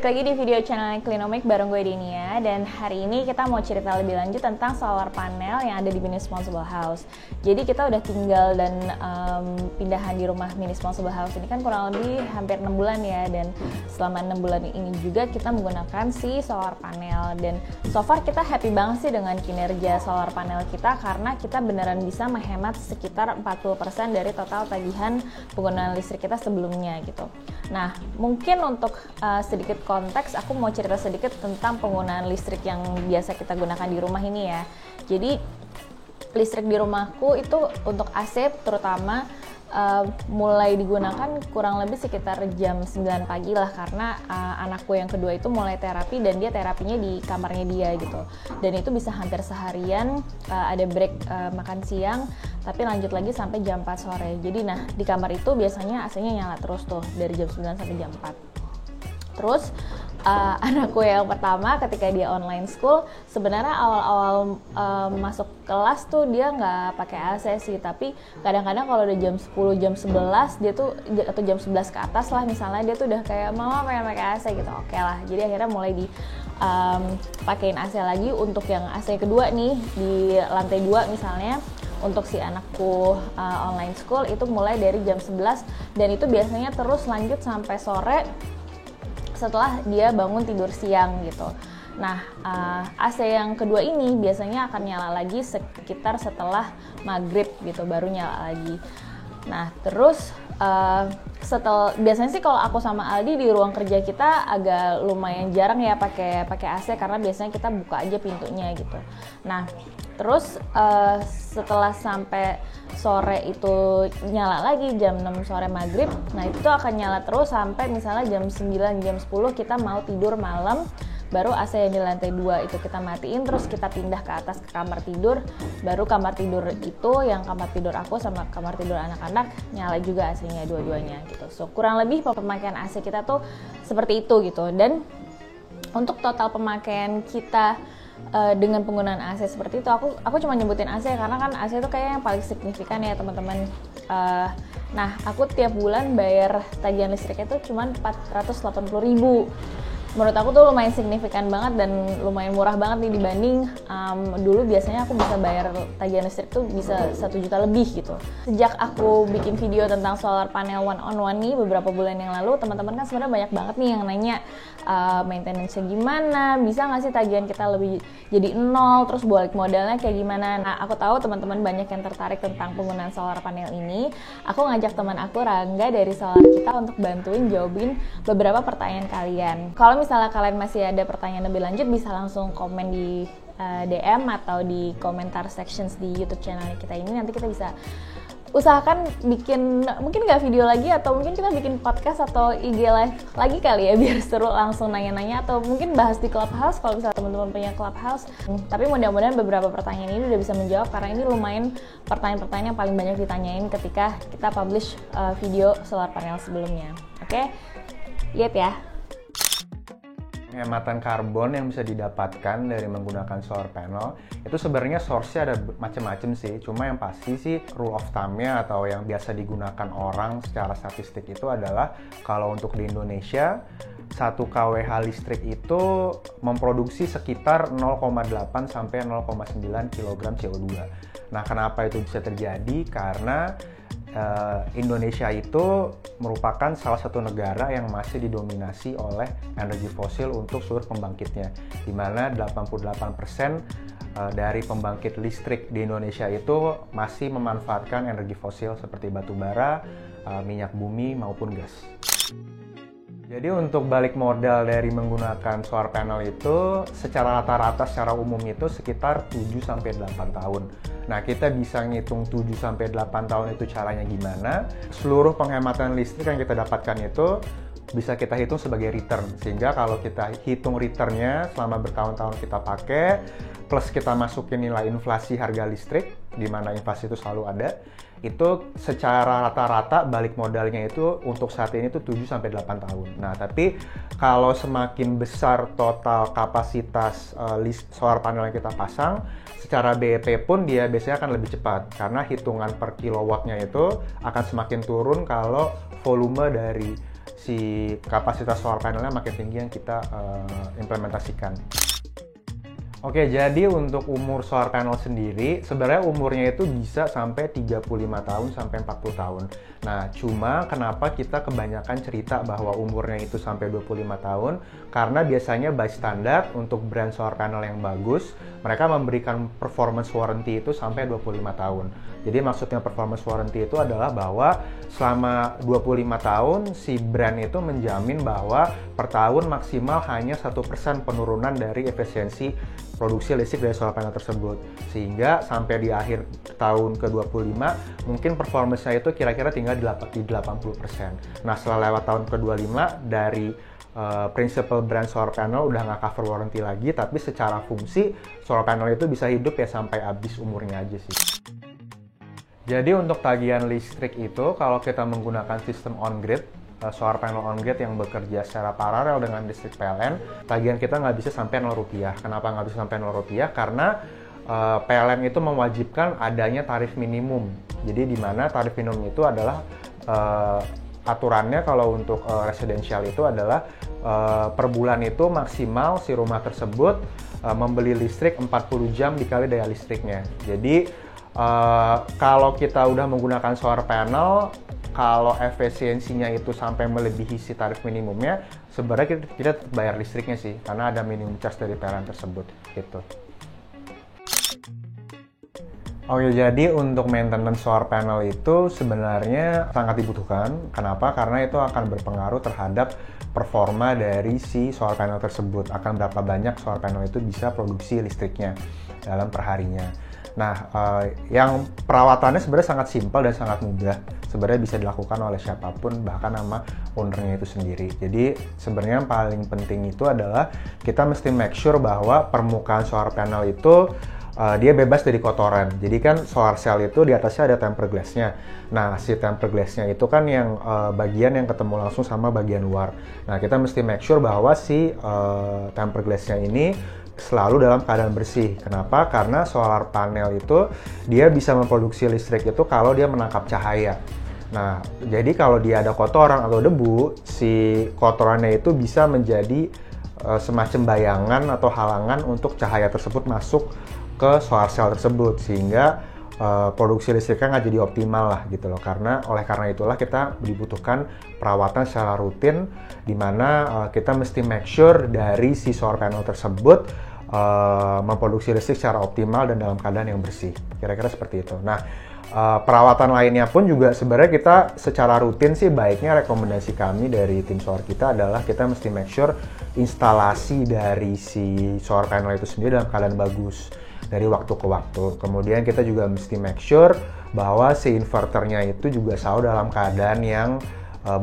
lagi di video channel Clinomic bareng gue Denia. Dan hari ini kita mau cerita lebih lanjut tentang solar panel yang ada di Mini-Sponsible House. Jadi kita udah tinggal dan pindahan di rumah Mini-Sponsible House ini kan kurang lebih hampir 6 bulan ya. Dan selama 6 bulan ini juga kita menggunakan si solar panel. Dan so far kita happy banget sih dengan kinerja solar panel kita, karena kita beneran bisa menghemat sekitar 40% dari total tagihan penggunaan listrik kita sebelumnya gitu. Nah, mungkin untuk sedikit konteks, aku mau cerita sedikit tentang penggunaan listrik yang biasa kita gunakan di rumah ini ya. Jadi, listrik di rumahku itu untuk AC terutama mulai digunakan kurang lebih sekitar jam 9 pagi lah, karena anakku yang kedua itu mulai terapi dan dia terapinya di kamarnya dia gitu. Dan itu bisa hampir seharian, ada break makan siang, tapi lanjut lagi sampai jam 4 sore. Jadi nah, di kamar itu biasanya AC-nya nyala terus tuh dari jam 9 sampai jam 4. Terus anakku yang pertama ketika dia online school, sebenarnya awal-awal masuk kelas tuh dia nggak pakai AC sih, tapi kadang-kadang kalau udah jam 10, jam 11 dia tuh, atau jam 11 ke atas lah misalnya, dia tuh udah kayak mama pengen pakai AC gitu. Oke lah, jadi akhirnya mulai di pakein AC lagi untuk yang AC kedua nih di lantai 2 misalnya. Untuk si anakku online school itu mulai dari jam 11 dan itu biasanya terus lanjut sampai sore setelah dia bangun tidur siang gitu. Nah, AC yang kedua ini biasanya akan nyala lagi sekitar setelah maghrib gitu, baru nyala lagi. Nah, terus biasanya sih kalau aku sama Aldi di ruang kerja kita agak lumayan jarang ya pakai AC, karena biasanya kita buka aja pintunya gitu. Nah, terus setelah sampai sore itu nyala lagi jam 6 sore maghrib, nah itu tuh akan nyala terus sampai misalnya jam 9, jam 10 kita mau tidur malam, baru AC yang di lantai 2 itu kita matiin, terus kita pindah ke atas ke kamar tidur, baru kamar tidur itu yang kamar tidur aku sama kamar tidur anak-anak nyala juga AC-nya dua-duanya gitu. So kurang lebih pemakaian AC kita tuh seperti itu gitu. Dan untuk total pemakaian kita dengan penggunaan AC seperti itu, aku cuma nyebutin AC karena kan AC itu kayak yang paling signifikan ya teman-teman. Nah, aku tiap bulan bayar tagihan listriknya itu cuma 480.000. Menurut aku tuh lumayan signifikan banget dan lumayan murah banget nih dibanding dulu biasanya aku bisa bayar tagihan listrik tuh bisa 1 juta lebih gitu. Sejak aku bikin video tentang solar panel one on one nih beberapa bulan yang lalu, teman-teman kan sebenarnya banyak banget nih yang nanya maintenance-nya gimana, bisa nggak sih tagihan kita lebih jadi 0, terus balik modalnya kayak gimana. Nah, aku tahu teman-teman banyak yang tertarik tentang penggunaan solar panel ini. Aku ngajak teman aku Rangga dari Solar Kita untuk bantuin jawabin beberapa pertanyaan kalian. Kalau misalnya kalian masih ada pertanyaan lebih lanjut, bisa langsung komen di DM atau di komentar sections di YouTube channel kita ini. Nanti kita bisa usahakan bikin mungkin nggak video lagi, atau mungkin kita bikin podcast atau IG live lagi kali ya, biar seru langsung nanya-nanya, atau mungkin bahas di Clubhouse kalau misalnya teman-teman punya Clubhouse. Tapi mudah-mudahan beberapa pertanyaan ini udah bisa menjawab, karena ini lumayan pertanyaan-pertanyaan yang paling banyak ditanyain ketika kita publish video solar panel sebelumnya. Oke? Lihat ya. Penghematan karbon yang bisa didapatkan dari menggunakan solar panel itu sebenarnya source-nya ada macam-macam sih. Cuma yang pasti sih rule of thumb-nya atau yang biasa digunakan orang secara statistik itu adalah kalau untuk di Indonesia 1 kWh listrik itu memproduksi sekitar 0,8 sampai 0,9 kg CO2. Nah, kenapa itu bisa terjadi? Karena Indonesia itu merupakan salah satu negara yang masih didominasi oleh energi fosil untuk seluruh pembangkitnya, di mana 88% dari pembangkit listrik di Indonesia itu masih memanfaatkan energi fosil seperti batu bara, minyak bumi maupun gas. Jadi untuk balik modal dari menggunakan solar panel itu secara rata-rata secara umum itu sekitar 7-8 tahun. Nah, kita bisa ngitung 7-8 tahun itu caranya gimana. Seluruh penghematan listrik yang kita dapatkan itu bisa kita hitung sebagai return. Sehingga kalau kita hitung returnnya selama bertahun-tahun kita pakai, plus kita masukin nilai inflasi harga listrik, di mana inflasi itu selalu ada, itu secara rata-rata balik modalnya itu untuk saat ini itu 7-8 tahun. Nah, tapi kalau semakin besar total kapasitas solar panel yang kita pasang, secara BEP pun dia biasanya akan lebih cepat, karena hitungan per kilowattnya itu akan semakin turun kalau volume dari si kapasitas solar panelnya makin tinggi yang kita implementasikan. Oke, jadi untuk umur solar panel sendiri, sebenarnya umurnya itu bisa sampai 35 tahun sampai 40 tahun. Nah, cuma kenapa kita kebanyakan cerita bahwa umurnya itu sampai 25 tahun? Karena biasanya by standard untuk brand solar panel yang bagus, mereka memberikan performance warranty itu sampai 25 tahun. Jadi maksudnya performance warranty itu adalah bahwa selama 25 tahun si brand itu menjamin bahwa per tahun maksimal hanya 1% penurunan dari efisiensi produksi listrik dari solar panel tersebut, sehingga sampai di akhir tahun ke-25 mungkin performance-nya itu kira-kira tinggal di 80%. Nah, setelah lewat tahun ke-25 dari principal brand solar panel udah nggak cover warranty lagi, tapi secara fungsi solar panel itu bisa hidup ya sampai habis umurnya aja sih. Jadi untuk tagihan listrik itu kalau kita menggunakan sistem on-grid, solar panel on-grid yang bekerja secara paralel dengan listrik PLN, tagihan kita nggak bisa sampai Rp0. Kenapa nggak bisa sampai Rp0? Karena PLN itu mewajibkan adanya tarif minimum. Jadi di mana tarif minimum itu adalah aturannya kalau untuk residential itu adalah per bulan itu maksimal si rumah tersebut membeli listrik 40 jam dikali daya listriknya. Jadi kalau kita udah menggunakan solar panel, kalau efisiensinya itu sampai melebihi si tarif minimumnya, sebenarnya kita bayar listriknya sih, karena ada minimum charge dari PLN tersebut, gitu. Oke, jadi untuk maintenance solar panel itu sebenarnya sangat dibutuhkan. Kenapa? Karena itu akan berpengaruh terhadap performa dari si solar panel tersebut. Akan berapa banyak solar panel itu bisa produksi listriknya dalam perharinya. Nah, yang perawatannya sebenarnya sangat simpel dan sangat mudah. Sebenarnya bisa dilakukan oleh siapapun, bahkan sama ownernya itu sendiri. Jadi sebenarnya yang paling penting itu adalah kita mesti make sure bahwa permukaan solar panel itu dia bebas dari kotoran. Jadi kan solar cell itu di atasnya ada tempered glass-nya. Nah, si tempered glass-nya itu kan yang bagian yang ketemu langsung sama bagian luar. Nah, kita mesti make sure bahwa si tempered glass-nya ini selalu dalam keadaan bersih. Kenapa? Karena solar panel itu dia bisa memproduksi listrik itu kalau dia menangkap cahaya. Nah, jadi kalau dia ada kotoran atau debu, si kotorannya itu bisa menjadi semacam bayangan atau halangan untuk cahaya tersebut masuk ke solar cell tersebut, sehingga produksi listriknya nggak jadi optimal lah gitu loh. Oleh karena itulah kita dibutuhkan perawatan secara rutin, di mana kita mesti make sure dari si solar panel tersebut memproduksi listrik secara optimal dan dalam keadaan yang bersih. Kira-kira seperti itu. Nah, perawatan lainnya pun juga sebenarnya kita secara rutin sih baiknya rekomendasi kami dari tim solar kita adalah kita mesti make sure instalasi dari si solar panel itu sendiri dalam keadaan bagus dari waktu ke waktu. Kemudian kita juga mesti make sure bahwa si inverternya itu juga selalu dalam keadaan yang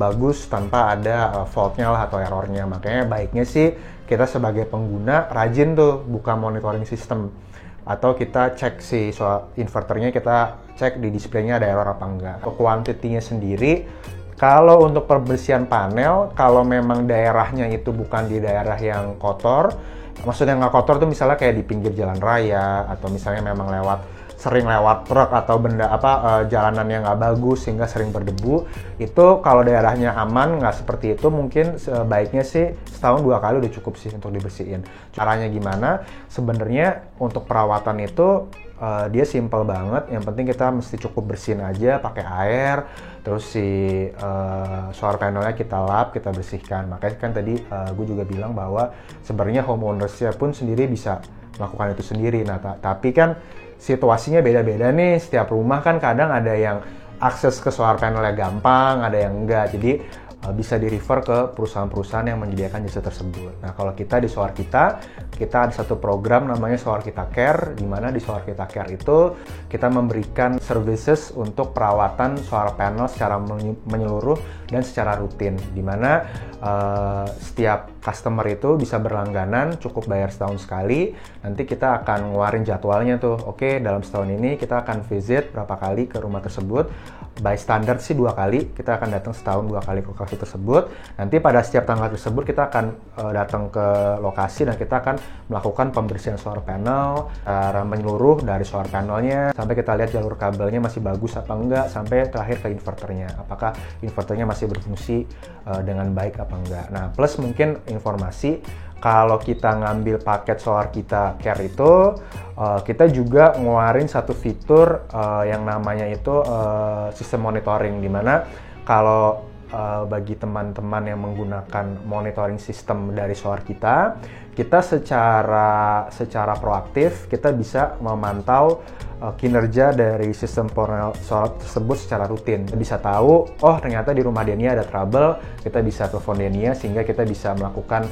bagus tanpa ada faultnya lah atau errornya. Makanya baiknya sih kita sebagai pengguna rajin tuh buka monitoring system, atau kita cek si inverternya, kita cek di displaynya ada error apa enggak. Kuantitinya sendiri, kalau untuk perbersihan panel, kalau memang daerahnya itu bukan di daerah yang kotor, maksudnya nggak kotor tuh misalnya kayak di pinggir jalan raya, atau misalnya memang sering lewat truk atau jalanan yang nggak bagus sehingga sering berdebu, itu kalau daerahnya aman nggak seperti itu, mungkin sebaiknya sih setahun 2 kali udah cukup sih untuk dibersihin. Caranya gimana? Sebenarnya untuk perawatan itu dia simple banget. Yang penting kita mesti cukup bersihin aja pakai air, terus si solar panelnya kita lap, kita bersihkan. Makanya kan tadi gue juga bilang bahwa sebenarnya homeowners-nya pun sendiri bisa melakukan itu sendiri. Nah, tapi kan situasinya beda-beda nih, setiap rumah kan kadang ada yang akses ke solar panelnya gampang, ada yang enggak. Jadi bisa di-refer ke perusahaan-perusahaan yang menyediakan jasa tersebut. Nah, kalau kita di Solar kita ada satu program namanya Solar Kita Care, di mana di Solar Kita Care itu kita memberikan services untuk perawatan solar panel secara menyeluruh dan secara rutin, di mana setiap customer itu bisa berlangganan, cukup bayar setahun sekali. Nanti kita akan ngeluarin jadwalnya tuh. Oke, dalam setahun ini kita akan visit berapa kali ke rumah tersebut. By standard sih 2 kali. Kita akan datang setahun 2 kali ke lokasi tersebut. Nanti pada setiap tanggal tersebut kita akan datang ke lokasi dan kita akan melakukan pembersihan solar panel secara menyeluruh dari solar panelnya sampai kita lihat jalur kabelnya masih bagus apa enggak, sampai terakhir ke inverternya. Apakah inverternya masih berfungsi dengan baik apa enggak. Nah, plus mungkin informasi kalau kita ngambil paket solar kita care itu, kita juga ngeluarin satu fitur yang namanya itu sistem monitoring, dimana kalau bagi teman-teman yang menggunakan monitoring sistem dari solar kita secara proaktif kita bisa memantau kinerja dari sistem panel solar tersebut secara rutin. Kita bisa tahu, oh ternyata di rumah Denia ada trouble, kita bisa telepon Denia sehingga kita bisa melakukan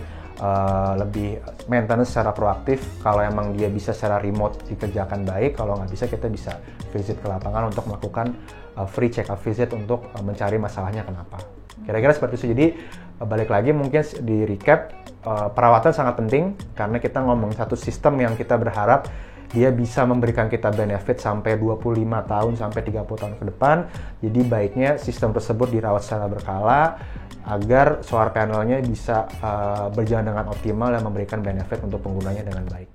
lebih maintenance secara proaktif. Kalau emang dia bisa secara remote dikerjakan baik, kalau nggak bisa kita bisa visit ke lapangan untuk melakukan free check up visit untuk mencari masalahnya kenapa. Kira-kira seperti itu. Jadi balik lagi mungkin di recap, perawatan sangat penting karena kita ngomong satu sistem yang kita berharap dia bisa memberikan kita benefit sampai 25 tahun sampai 30 tahun ke depan. Jadi baiknya sistem tersebut dirawat secara berkala agar solar panelnya bisa berjalan dengan optimal dan memberikan benefit untuk penggunanya dengan baik.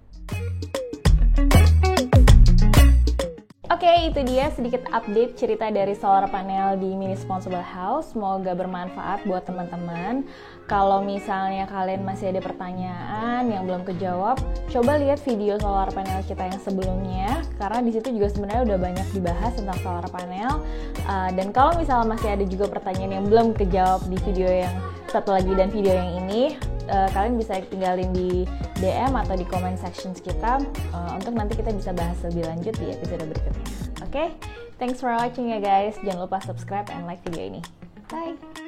Oke, itu dia sedikit update cerita dari solar panel di Minisponsible House. Semoga bermanfaat buat teman-teman. Kalau misalnya kalian masih ada pertanyaan yang belum kejawab, coba lihat video solar panel kita yang sebelumnya, karena di situ juga sebenarnya udah banyak dibahas tentang solar panel. Dan kalau misalnya masih ada juga pertanyaan yang belum kejawab di video yang satu lagi dan video yang ini, kalian bisa tinggalin di DM atau di comment sections kita untuk nanti kita bisa bahas lebih lanjut di episode berikutnya. Oke, thanks for watching ya guys. Jangan lupa subscribe and like video ini. Bye!